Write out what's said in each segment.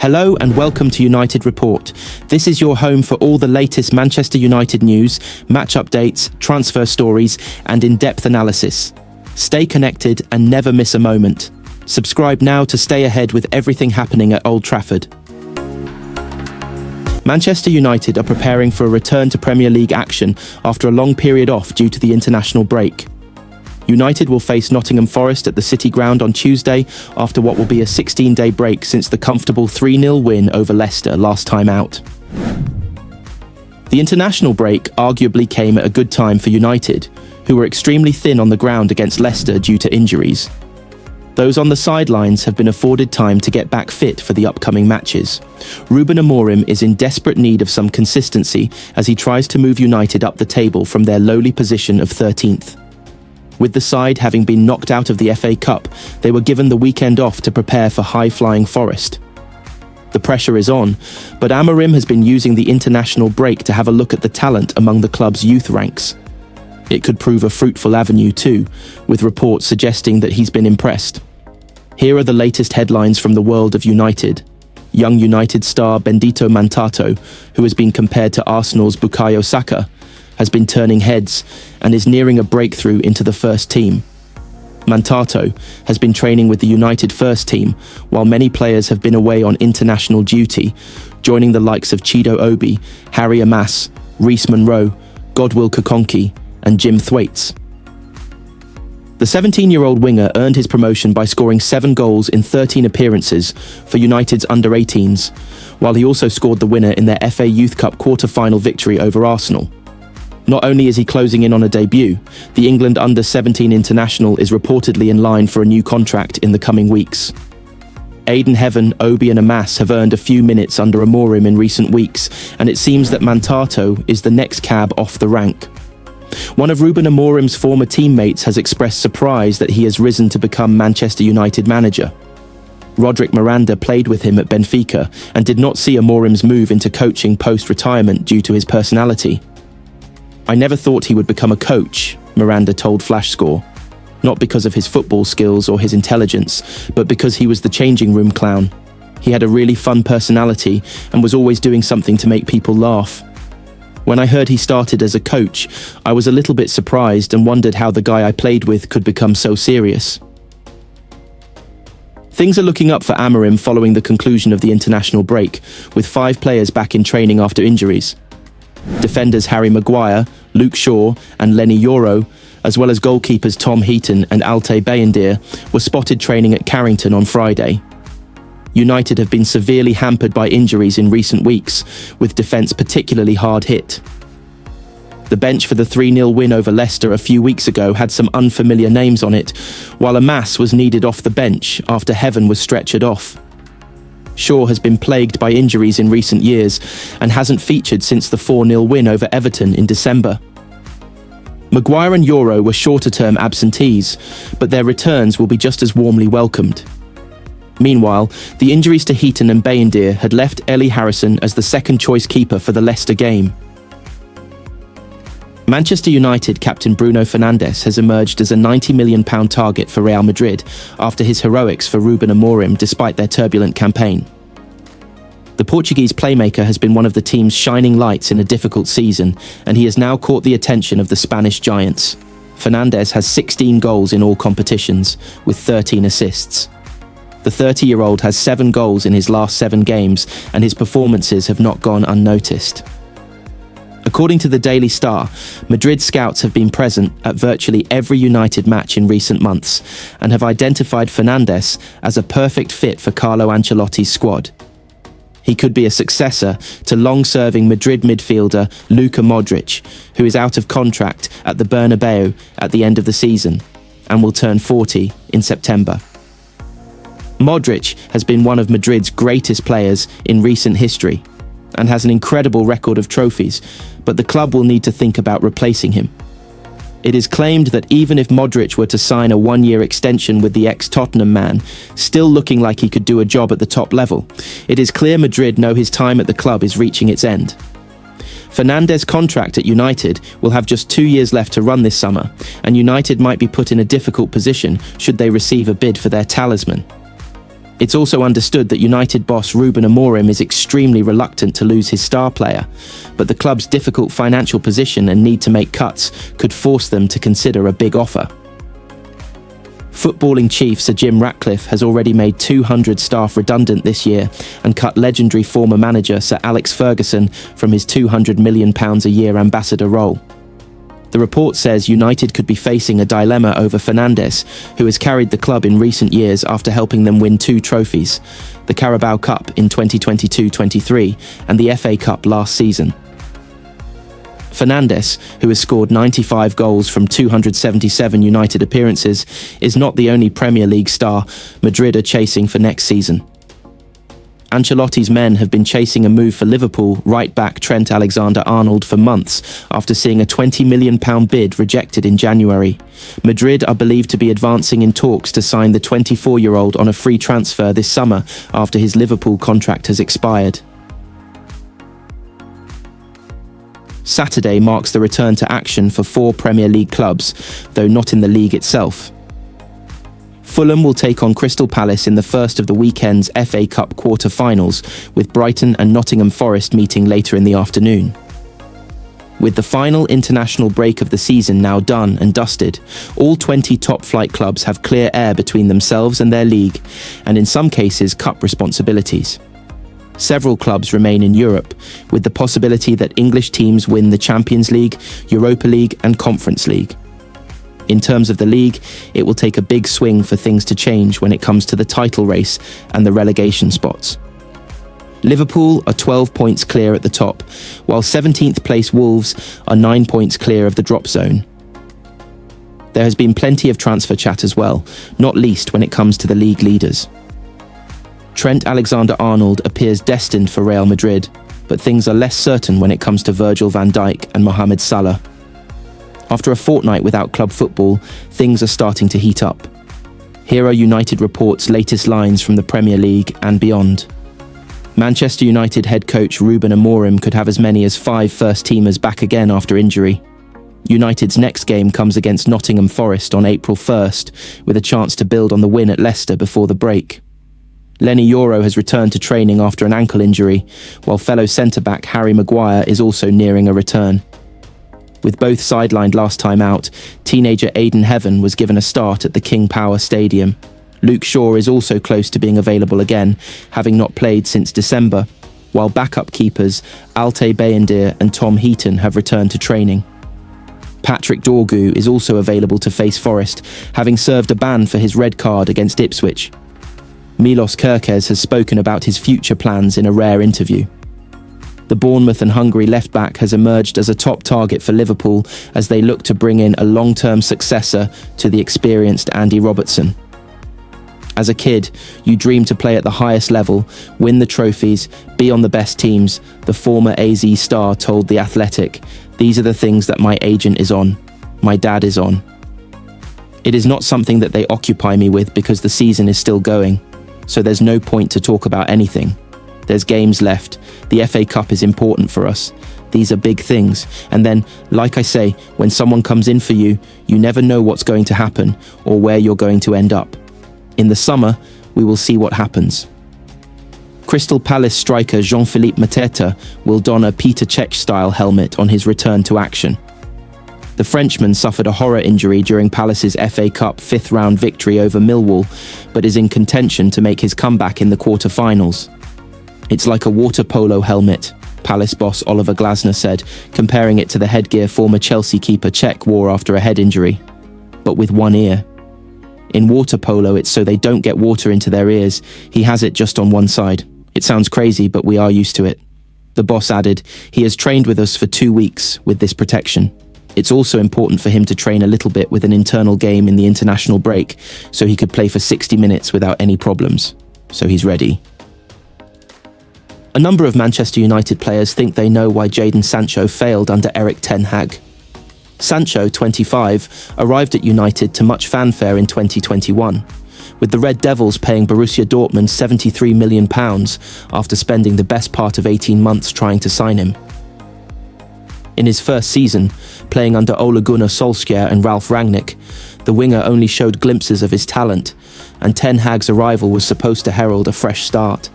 Hello and welcome to United Report. This is your home for all the latest Manchester United news, match updates, transfer stories, and in-depth analysis. Stay connected and never miss a moment. Subscribe now to stay ahead with everything happening at Old Trafford. Manchester United are preparing for a return to Premier League action after a long period off due to the international break. United will face Nottingham Forest at the City Ground on Tuesday after what will be a 16-day break since the comfortable 3-0 win over Leicester last time out. The international break arguably came at a good time for United, who were extremely thin on the ground against Leicester due to injuries. Those on the sidelines have been afforded time to get back fit for the upcoming matches. RUBEN Amorim is in desperate need of some consistency as he tries to move United up the table from their lowly position of 13th. With the side having been knocked out of the FA Cup, they were given the weekend off to prepare for high-flying Forest. The pressure is on, but Amorim has been using the international break to have a look at the talent among the club's youth ranks. It could prove a fruitful avenue too, with reports suggesting that he's been impressed. Here are the latest headlines from the world of United. Young United star Benedetto Mantato, who has been compared to Arsenal's Bukayo Saka, has been turning heads and is nearing a breakthrough into the first team. Mantato has been training with the United first team, while many players have been away on international duty, joining the likes of Chido Obi, Harry Maguire, Reece Monroe, Godwill Kokonki, and Jim Thwaites. The 17-year-old winger earned his promotion by scoring 7 goals in 13 appearances for United's under-18s, while he also scored the winner in their FA Youth Cup quarter-final victory over Arsenal. Not only is he closing in on a debut, the England under-17 international is reportedly in line for a new contract in the coming weeks. Aiden Heaven, Obi and Amas have earned a few minutes under Amorim in recent weeks, and it seems that Mantato is the next cab off the rank. One of RUBEN Amorim's former teammates has expressed surprise that he has risen to become Manchester United manager. Roderick Miranda played with him at Benfica and did not see Amorim's move into coaching post-retirement due to his personality. "I never thought he would become a coach," Miranda told FlashScore. Not because of his football skills or his intelligence, but because he was the changing room clown. He had a really fun personality and was always doing something to make people laugh. When I heard he started as a coach, I was a little bit surprised and wondered how the guy I played with could become so serious. Things are looking up for Amorim following the conclusion of the international break, with 5 players back in training after injuries. Defenders Harry Maguire, Luke Shaw and Lenny Yoro, as well as goalkeepers Tom Heaton and Altay Bayindir, were spotted training at Carrington on Friday. United have been severely hampered by injuries in recent weeks, with defence particularly hard hit. The bench for the 3-0 win over Leicester a few weeks ago had some unfamiliar names on it, while Amas was needed off the bench after Heaven was stretchered off. Shaw has been plagued by injuries in recent years and hasn't featured since the 4-0 win over Everton in December. Maguire and Yoro were shorter-term absentees, but their returns will be just as warmly welcomed. Meanwhile, the injuries to Heaton and Bayindir had left Ellie Harrison as the second-choice keeper for the Leicester game. Manchester United captain Bruno Fernandes has emerged as a £90 million target for Real Madrid after his heroics for RUBEN Amorim despite their turbulent campaign. The Portuguese playmaker has been one of the team's shining lights in a difficult season, and he has now caught the attention of the Spanish giants. Fernandes has 16 goals in all competitions, with 13 assists. The 30-year-old has 7 goals in his last 7 games, and his performances have not gone unnoticed. According to the Daily Star, Madrid scouts have been present at virtually every United match in recent months and have identified Fernandes as a perfect fit for Carlo Ancelotti's squad. He could be a successor to long-serving Madrid midfielder Luka Modric, who is out of contract at the Bernabeu at the end of the season and will turn 40 in September. Modric has been one of Madrid's greatest players in recent history and has an incredible record of trophies, but the club will need to think about replacing him. It is claimed that even if Modric were to sign a 1-year extension with the ex-Tottenham man, still looking like he could do a job at the top level, it is clear Madrid know his time at the club is reaching its end. Fernandes' contract at United will have just 2 years left to run this summer, and United might be put in a difficult position should they receive a bid for their talisman. It's also understood that United boss RUBEN AMORIM is extremely reluctant to lose his star player, but the club's difficult financial position and need to make cuts could force them to consider a big offer. Footballing chief Sir Jim Ratcliffe has already made 200 staff redundant this year and cut legendary former manager Sir Alex Ferguson from his £200 million a year ambassador role. The report says United could be facing a dilemma over Fernandes, who has carried the club in recent years after helping them win 2 trophies, the Carabao Cup in 2022-23 and the FA Cup last season. Fernandes, who has scored 95 goals from 277 United appearances, is not the only Premier League star Madrid are chasing for next season. Ancelotti's men have been chasing a move for Liverpool right-back Trent Alexander-Arnold for months after seeing a £20 million bid rejected in January. Madrid are believed to be advancing in talks to sign the 24-year-old on a free transfer this summer after his Liverpool contract has expired. Saturday marks the return to action for 4 Premier League clubs, though not in the league itself. Fulham will take on Crystal Palace in the first of the weekend's FA Cup quarter-finals, with Brighton and Nottingham Forest meeting later in the afternoon. With the final international break of the season now done and dusted, all 20 top-flight clubs have clear air between themselves and their league, and in some cases cup responsibilities. Several clubs remain in Europe, with the possibility that English teams win the Champions League, Europa League and Conference League. In terms of the league, it will take a big swing for things to change when it comes to the title race and the relegation spots. Liverpool are 12 points clear at the top, while 17th place Wolves are 9 points clear of the drop zone. There has been plenty of transfer chat as well, not least when it comes to the league leaders. Trent Alexander-Arnold appears destined for Real Madrid, but things are less certain when it comes to Virgil van Dijk and Mohamed Salah. After a fortnight without club football, things are starting to heat up. Here are United Report's latest lines from the Premier League and beyond. Manchester United head coach RUBEN AMORIM could have as many as 5 first-teamers back again after injury. United's next game comes against Nottingham Forest on April 1st, with a chance to build on the win at Leicester before the break. Lenny Yoro has returned to training after an ankle injury, while fellow centre-back Harry Maguire is also nearing a return. With both sidelined last time out, teenager Aiden Heaven was given a start at the King Power Stadium. Luke Shaw is also close to being available again, having not played since December, while backup keepers Altay Bayindir and Tom Heaton have returned to training. Patrick Dorgu is also available to face Forest, having served a ban for his red card against Ipswich. Milos Kerkez has spoken about his future plans in a rare interview. The Bournemouth and Hungary left-back has emerged as a top target for Liverpool as they look to bring in a long-term successor to the experienced Andy Robertson. As a kid, you dream to play at the highest level, win the trophies, be on the best teams, the former AZ star told The Athletic. These are the things that my agent is on, my dad is on. It is not something that they occupy me with because the season is still going, so there's no point to talk about anything. There's games left. The FA Cup is important for us. These are big things. And then, like I say, when someone comes in for you, you never know what's going to happen or where you're going to end up. In the summer, we will see what happens. Crystal Palace striker Jean-Philippe Mateta will don a Peter Cech-style helmet on his return to action. The Frenchman suffered a horror injury during Palace's FA Cup 5th round victory over Millwall, but is in contention to make his comeback in the quarter-finals. It's like a water polo helmet, Palace boss Oliver Glasner said, comparing it to the headgear former Chelsea keeper Cech wore after a head injury, but with one ear. In water polo, it's so they don't get water into their ears. He has it just on one side. It sounds crazy, but we are used to it. The boss added, he has trained with us for 2 weeks with this protection. It's also important for him to train a little bit with an internal game in the international break, so he could play for 60 minutes without any problems. So he's ready. A number of Manchester United players think they know why Jadon Sancho failed under Erik ten Hag. Sancho, 25, arrived at United to much fanfare in 2021, with the Red Devils paying Borussia Dortmund £73 million after spending the best part of 18 months trying to sign him. In his first season, playing under Ole Gunnar Solskjaer and Ralf Rangnick, The winger only showed glimpses of his talent, and Ten Hag's arrival was supposed to herald a fresh start.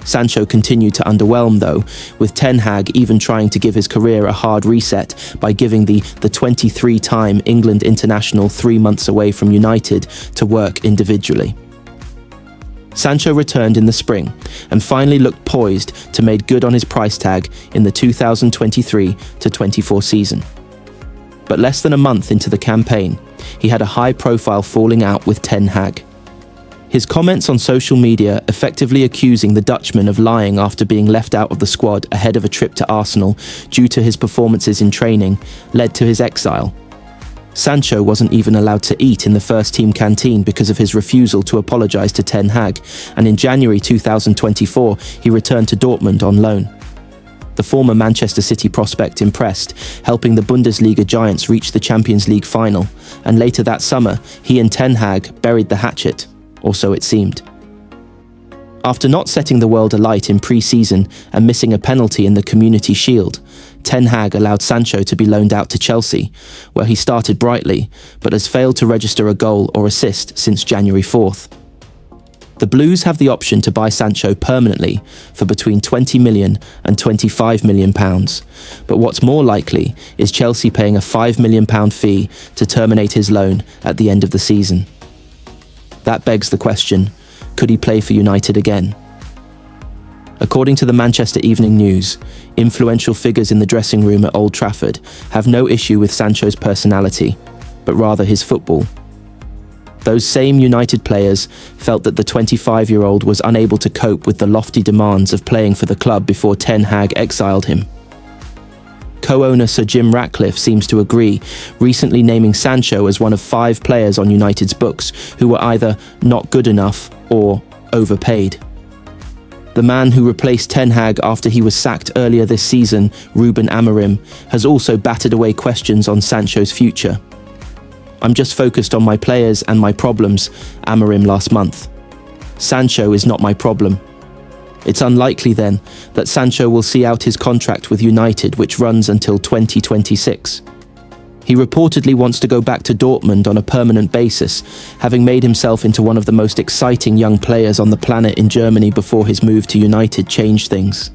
Sancho continued to underwhelm though, with Ten Hag even trying to give his career a hard reset by giving the 23-time England international 3 months away from United to work individually. Sancho returned in the spring and finally looked poised to make good on his price tag in the 2023-24 season. But less than a month into the campaign, he had a high-profile falling out with Ten Hag. His comments on social media effectively accusing the Dutchman of lying after being left out of the squad ahead of a trip to Arsenal due to his performances in training led to his exile. Sancho wasn't even allowed to eat in the first-team canteen because of his refusal to apologise to Ten Hag, and in January 2024 he returned to Dortmund on loan. The former Manchester City prospect impressed, helping the Bundesliga giants reach the Champions League final, and later that summer he and Ten Hag buried the hatchet, or so it seemed. After not setting the world alight in pre-season and missing a penalty in the Community Shield, Ten Hag allowed Sancho to be loaned out to Chelsea, where he started brightly, but has failed to register a goal or assist since January 4th. The Blues have the option to buy Sancho permanently for between £20 million and £25 million, but what's more likely is Chelsea paying a £5 million fee to terminate his loan at the end of the season. That begs the question, could he play for United again? According to the Manchester Evening News, influential figures in the dressing room at Old Trafford have no issue with Sancho's personality, but rather his football. Those same United players felt that the 25-year-old was unable to cope with the lofty demands of playing for the club before Ten Hag exiled him. Co-owner Sir Jim Ratcliffe seems to agree, recently naming Sancho as one of 5 players on United's books who were either not good enough or overpaid. The man who replaced Ten Hag after he was sacked earlier this season, RUBEN AMORIM, has also battered away questions on Sancho's future. "I'm just focused on my players and my problems," Amorim last month. "Sancho is not my problem." It's unlikely then that Sancho will see out his contract with United, which runs until 2026. He reportedly wants to go back to Dortmund on a permanent basis, having made himself into one of the most exciting young players on the planet in Germany before his move to United changed things.